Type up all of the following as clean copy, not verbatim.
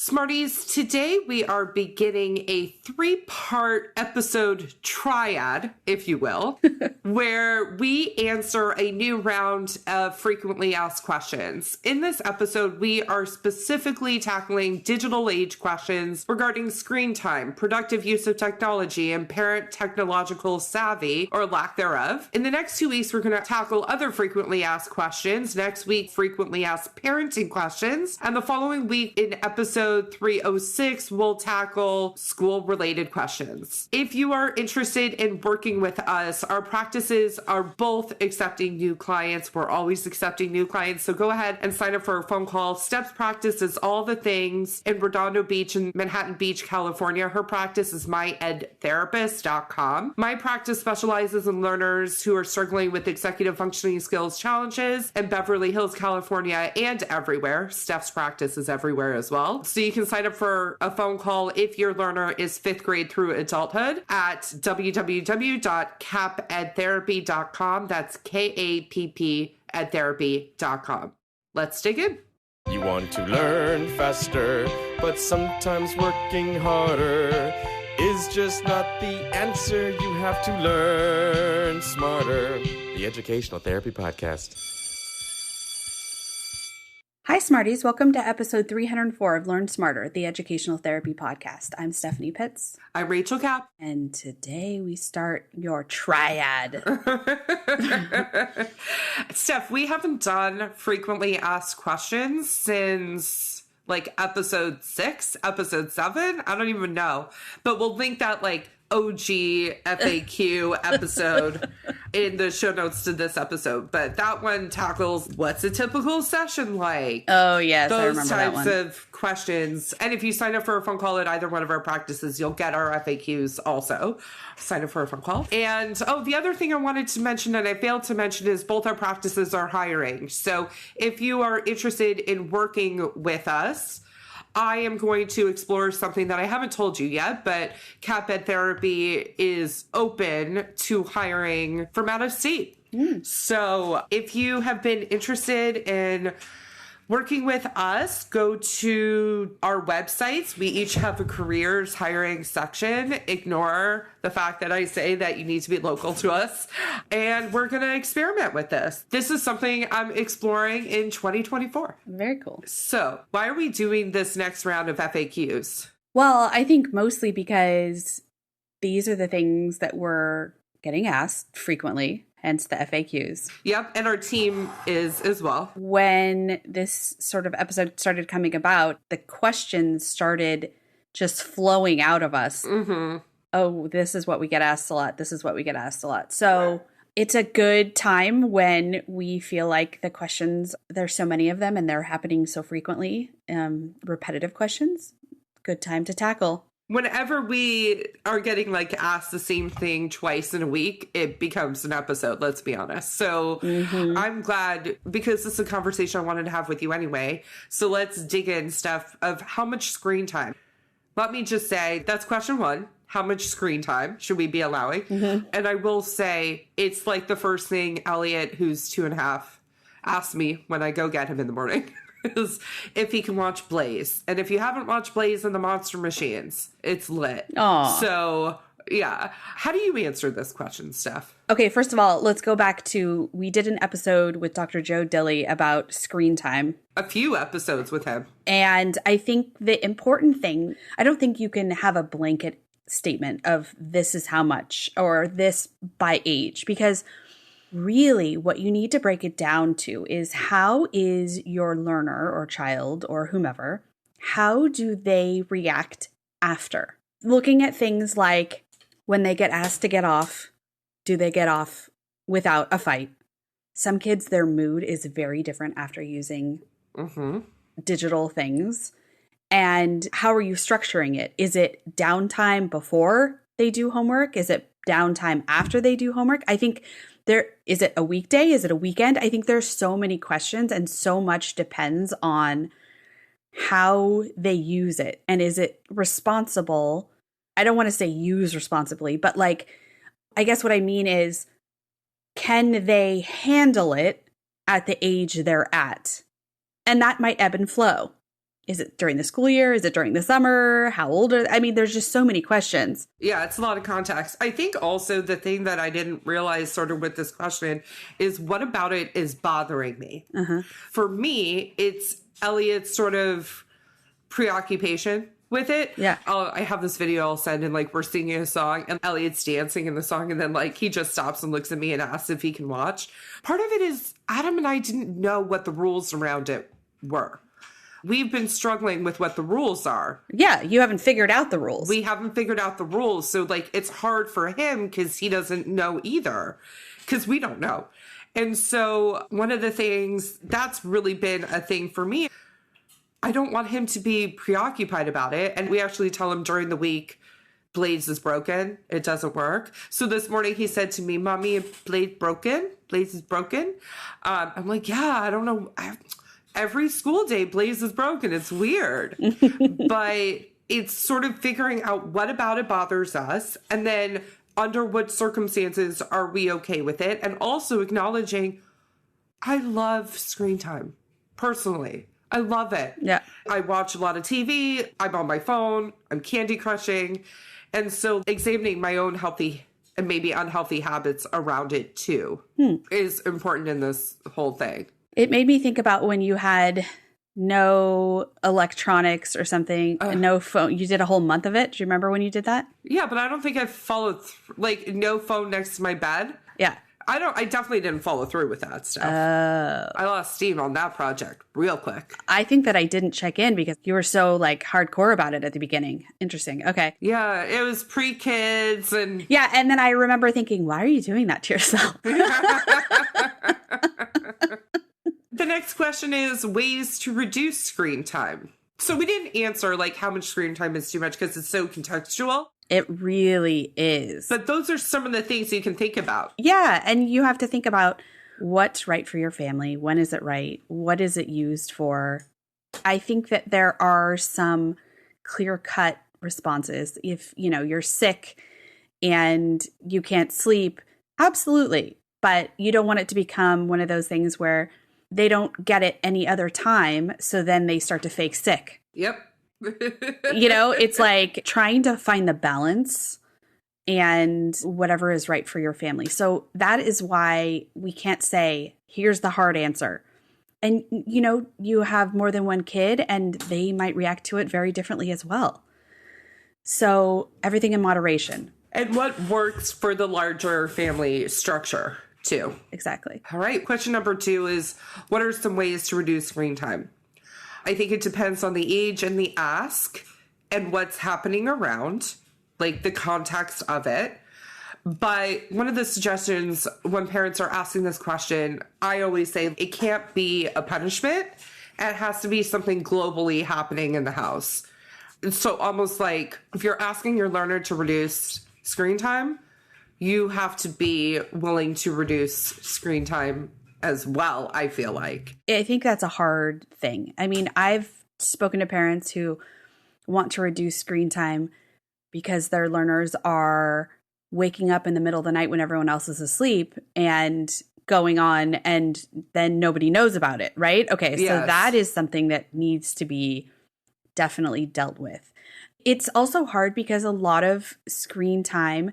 Smarties, today we are beginning a 3-part episode triad, if you will, where we answer a new round of frequently asked questions. In this episode, we are specifically tackling digital age questions regarding screen time, productive use of technology, and parent technological savvy, or lack thereof. In the next 2 weeks, we're going to tackle other frequently asked questions. Next week, frequently asked parenting questions. And the following week, in episode 306, we'll tackle school-related questions. If you are interested in working with us, our practices are both accepting new clients. We're always accepting new clients, so go ahead and sign up for a phone call. Steps practice is all the things in Redondo Beach and Manhattan Beach, California. Her practice is myedtherapist.com. My practice specializes in learners who are struggling with executive functioning skills challenges in Beverly Hills, California, and everywhere. Steph's practice is everywhere as well. So you can sign up for a phone call if your learner is 5th grade through adulthood at www.kappedtherapy.com. That's KAPP edtherapy.com. Let's dig in. You want to learn faster, but sometimes working harder is just not the answer. You have to learn smarter. The Educational Therapy Podcast. Hi, Smarties. Welcome to episode 304 of Learn Smarter, the Educational Therapy Podcast. I'm Stephanie Pitts. I'm Rachel Kapp. And today we start your triad. Steph, we haven't done frequently asked questions since episode 6, episode 7. I don't even know. But we'll link that OG FAQ episode in the show notes to this episode. But that one tackles what's a typical session like? Oh, yes, I remember that one. Those types of questions. And if you sign up for a phone call at either one of our practices, you'll get our FAQs also. Sign up for a phone call. And, the other thing I wanted to mention and I failed to mention is both our practices are hiring. So if you are interested in working with us, I am going to explore something that I haven't told you yet, but Kapp Ed Therapy is open to hiring from out of state. So if you have been interested in working with us, go to our websites. We each have a careers hiring section. Ignore the fact that I say that you need to be local to us. And we're going to experiment with this. This is something I'm exploring in 2024. Very cool. So why are we doing this next round of FAQs? Well, I think mostly because these are the things that we're getting asked frequently. Hence the FAQs. Yep, and our team is as well. When this sort of episode started coming about, the questions started just flowing out of us. Mm-hmm. Oh, this is what we get asked a lot. This is what we get asked a lot. So it's a good time when we feel like the questions, there's so many of them and they're happening so frequently. Repetitive questions, good time to tackle. Whenever we are getting asked the same thing twice in a week, it becomes an episode, let's be honest. So I'm glad because this is a conversation I wanted to have with you anyway. So let's dig in, Steph, of how much screen time. Let me just say, that's question 1. How much screen time should we be allowing? Mm-hmm. And I will say, it's the first thing Elliot, who's 2.5, asks me when I go get him in the morning. Is if he can watch Blaze. And if you haven't watched Blaze and the Monster Machines, it's lit. Aww. So, yeah. How do you answer this question, Steph? Okay, first of all, let's go back to, we did an episode with Dr. Joe Dilley about screen time. A few episodes with him. And I think the important thing, I don't think you can have a blanket statement of this is how much or this by age, because really, what you need to break it down to is how is your learner or child or whomever, how do they react after? Looking at things like when they get asked to get off, do they get off without a fight? Some kids, their mood is very different after using digital things. And how are you structuring it? Is it downtime before they do homework? Is it downtime after they do homework? I think is it a weekday? Is it a weekend? I think there's so many questions and so much depends on how they use it. And is it responsible? I don't want to say use responsibly, but I guess what I mean is, can they handle it at the age they're at? And that might ebb and flow. Is it during the school year? Is it during the summer? How old are they? I mean, there's just so many questions. Yeah, it's a lot of context. I think also the thing that I didn't realize sort of with this question is what about it is bothering me? For me, it's Elliot's sort of preoccupation with it. Yeah. I have this video I'll send and like we're singing a song and Elliot's dancing in the song and then like he just stops and looks at me and asks if he can watch. Part of it is Adam and I didn't know what the rules around it were. We've been struggling with what the rules are. Yeah, you haven't figured out the rules. We haven't figured out the rules. So like it's hard for him because he doesn't know either because we don't know. And so one of the things that's really been a thing for me, I don't want him to be preoccupied about it. And we actually tell him during the week, Blaze is broken. It doesn't work. So this morning he said to me, Mommy, Blaze broken? Blaze is broken? I'm like, yeah, I don't know. Every school day, Blaze is broken. It's weird. But it's sort of figuring out what about it bothers us. And then under what circumstances are we okay with it? And also acknowledging, I love screen time, personally. I love it. Yeah. I watch a lot of TV. I'm on my phone. I'm candy crushing. And so examining my own healthy and maybe unhealthy habits around it too is important in this whole thing. It made me think about when you had no electronics or something, no phone. You did a whole month of it. Do you remember when you did that? Yeah, but I don't think I followed like no phone next to my bed. Yeah. I definitely didn't follow through with that stuff. I lost steam on that project real quick. I think that I didn't check in because you were so like hardcore about it at the beginning. Interesting. Okay. Yeah, it was pre-kids and... Yeah, and then I remember thinking, why are you doing that to yourself? The next question is ways to reduce screen time. So we didn't answer like how much screen time is too much because it's so contextual. It really is. But those are some of the things you can think about. Yeah, and you have to think about what's right for your family. When is it right? What is it used for? I think that there are some clear-cut responses. If, you know, you're sick and you can't sleep, absolutely. But you don't want it to become one of those things where they don't get it any other time, so then they start to fake sick. Yep. You know, it's like trying to find the balance and whatever is right for your family. So that is why we can't say, here's the hard answer. And, you know, you have more than one kid and they might react to it very differently as well. So everything in moderation. And what works for the larger family structure, too. Exactly. All right. Question number 2 is, what are some ways to reduce screen time? I think it depends on the age and the ask and what's happening around, like the context of it. But one of the suggestions when parents are asking this question, I always say it can't be a punishment. It has to be something globally happening in the house. So almost like if you're asking your learner to reduce screen time, you have to be willing to reduce screen time as well, I feel like. I think that's a hard thing. I mean, I've spoken to parents who want to reduce screen time because their learners are waking up in the middle of the night when everyone else is asleep and going on, and then nobody knows about it, right? Okay, so Yes. that is something that needs to be definitely dealt with. It's also hard because a lot of screen time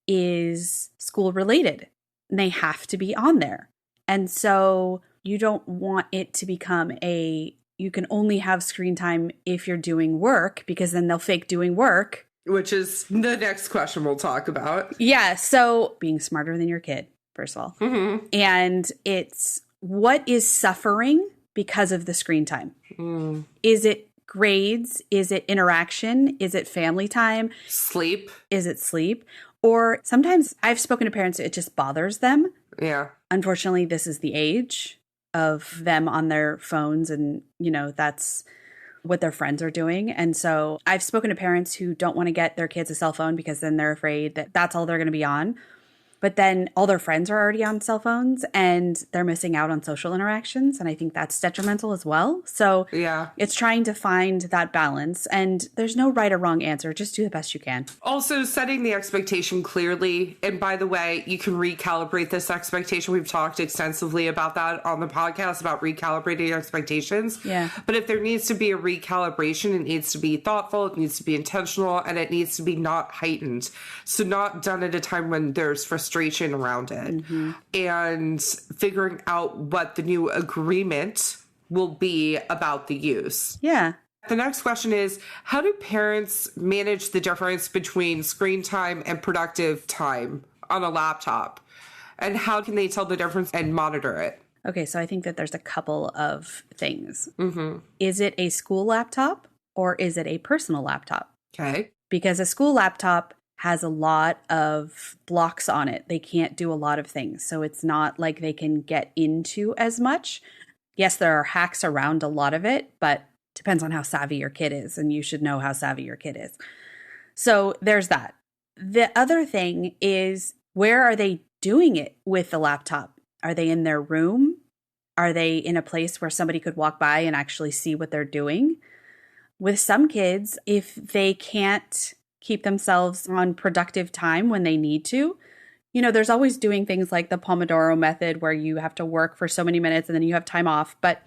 is school related. They have to be on there. And so you don't want it to become you can only have screen time if you're doing work, because then they'll fake doing work. Which is the next question we'll talk about. Yeah. So being smarter than your kid, first of all. Mm-hmm. And it's what is suffering because of the screen time? Is it grades? Is it interaction? Is it family time? Sleep. Is it sleep? Or sometimes I've spoken to parents, it just bothers them. Yeah. Unfortunately, this is the age of them on their phones, and, you know, that's what their friends are doing. And so I've spoken to parents who don't want to get their kids a cell phone because then they're afraid that that's all they're going to be on. But then all their friends are already on cell phones and they're missing out on social interactions. And I think that's detrimental as well. So yeah, it's trying to find that balance. And there's no right or wrong answer. Just do the best you can. Also, setting the expectation clearly. And by the way, you can recalibrate this expectation. We've talked extensively about that on the podcast, about recalibrating expectations. Yeah. But if there needs to be a recalibration, it needs to be thoughtful, it needs to be intentional, and it needs to be not heightened. So not done at a time when there's frustration around it. And figuring out what the new agreement will be about the use. Yeah. The next question is, how do parents manage the difference between screen time and productive time on a laptop? And how can they tell the difference and monitor it? Okay, so I think that there's a couple of things. Is it a school laptop or is it a personal laptop? Okay. Because a school laptop has a lot of blocks on it. They can't do a lot of things. So it's not like they can get into as much. Yes, there are hacks around a lot of it, but depends on how savvy your kid is. And you should know how savvy your kid is. So there's that. The other thing is, where are they doing it with the laptop? Are they in their room? Are they in a place where somebody could walk by and actually see what they're doing? With some kids, if they can't keep themselves on productive time when they need to, you know, there's always doing things like the Pomodoro method where you have to work for so many minutes and then you have time off. But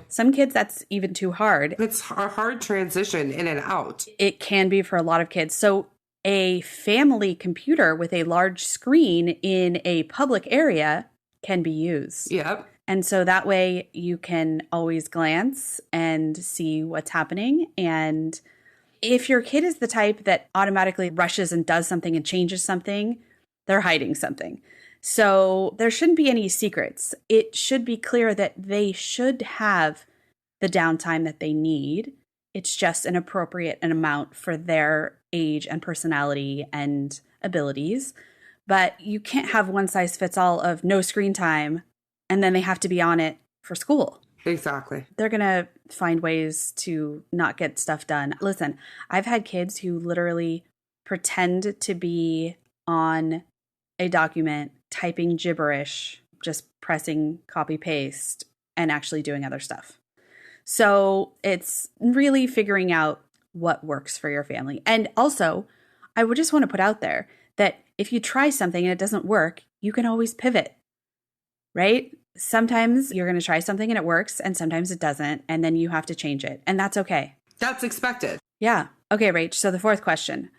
some kids, that's even too hard. It's a hard transition in and out. It can be for a lot of kids. So a family computer with a large screen in a public area can be used. Yep. And so that way you can always glance and see what's happening. And if your kid is the type that automatically rushes and does something and changes something, they're hiding something. So there shouldn't be any secrets. It should be clear that they should have the downtime that they need. It's just an appropriate amount for their age and personality and abilities. But you can't have one size fits all of no screen time and then they have to be on it for school. Exactly. They're going to find ways to not get stuff done. Listen, I've had kids who literally pretend to be on a document, typing gibberish, just pressing copy paste, and actually doing other stuff. So it's really figuring out what works for your family. And also, I would just want to put out there that if you try something and it doesn't work, you can always pivot, right? Sometimes you're going to try something and it works, and sometimes it doesn't, and then you have to change it. And that's okay. That's expected. Yeah. Okay, Rach. So the fourth question.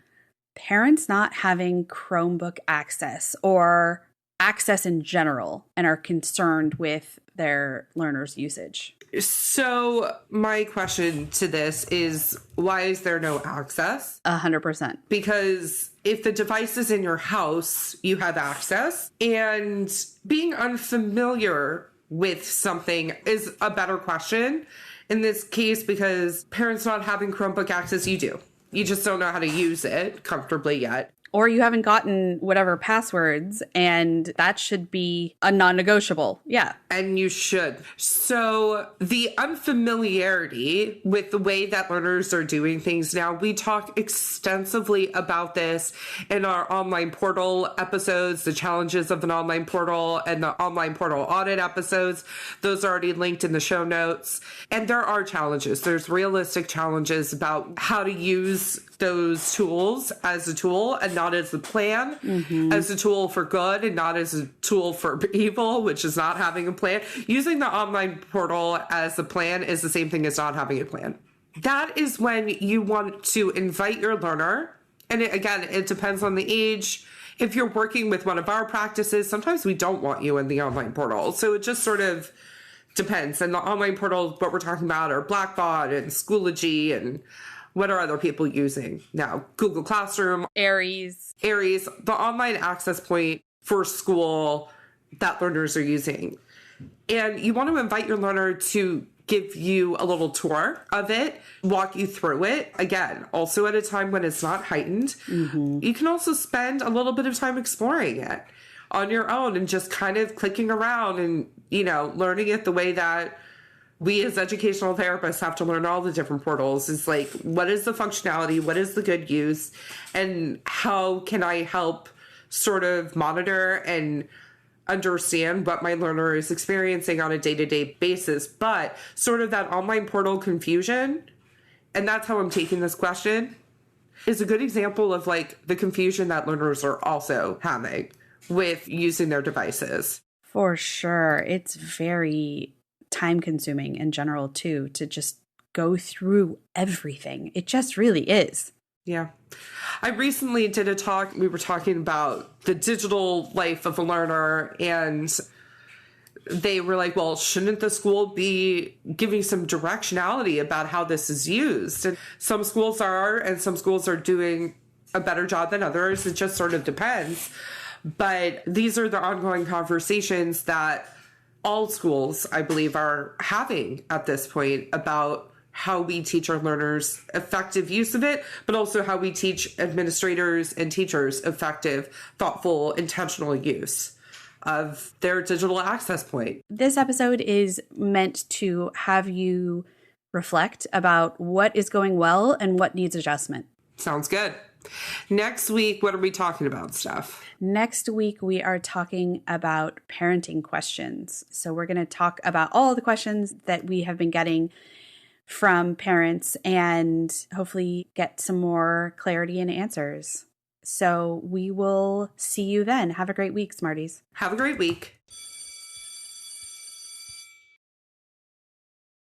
Parents not having Chromebook access or access in general and are concerned with their learners' usage. So my question to this is, why is there no access? 100%. Because if the device is in your house, you have access. And being unfamiliar with something is a better question in this case, because parents not having Chromebook access, you do. You just don't know how to use it comfortably yet. Or you haven't gotten whatever passwords, and that should be a non-negotiable. Yeah. And you should. So the unfamiliarity with the way that learners are doing things now, we talk extensively about this in our online portal episodes, the challenges of an online portal and the online portal audit episodes. Those are already linked in the show notes. And there are challenges. There's realistic challenges about how to use those tools as a tool and not as a plan, as a tool for good and not as a tool for evil, which is not having a plan. Using the online portal as a plan is the same thing as not having a plan. That is when you want to invite your learner. And it depends on the age. If you're working with one of our practices, sometimes we don't want you in the online portal. So it just sort of depends. And the online portal, what we're talking about are Blackboard and Schoology and what are other people using now? Google Classroom. Aries, the online access point for school that learners are using. And you want to invite your learner to give you a little tour of it, walk you through it. Again, also at a time when it's not heightened. You can also spend a little bit of time exploring it on your own and just kind of clicking around and, learning it the way that we as educational therapists have to learn all the different portals. Is like, what is the functionality? What is the good use? And how can I help sort of monitor and understand what my learner is experiencing on a day-to-day basis, but sort of that online portal confusion, and that's how I'm taking this question, is a good example of like the confusion that learners are also having with using their devices. For sure. It's very time consuming in general too, to just go through everything. It just really is. Yeah. I recently did a talk. We were talking about the digital life of a learner, and they were like, well, shouldn't the school be giving some directionality about how this is used? And some schools are, and some schools are doing a better job than others. It just sort of depends. But these are the ongoing conversations that all schools, I believe, are having at this point about how we teach our learners effective use of it, but also how we teach administrators and teachers effective, thoughtful, intentional use of their digital access point. This episode is meant to have you reflect about what is going well and what needs adjustment. Sounds good. Next week, what are we talking about, Steph? Next week, we are talking about parenting questions. So we're going to talk about all the questions that we have been getting from parents and hopefully get some more clarity and answers. So we will see you then. Have a great week, Smarties. Have a great week.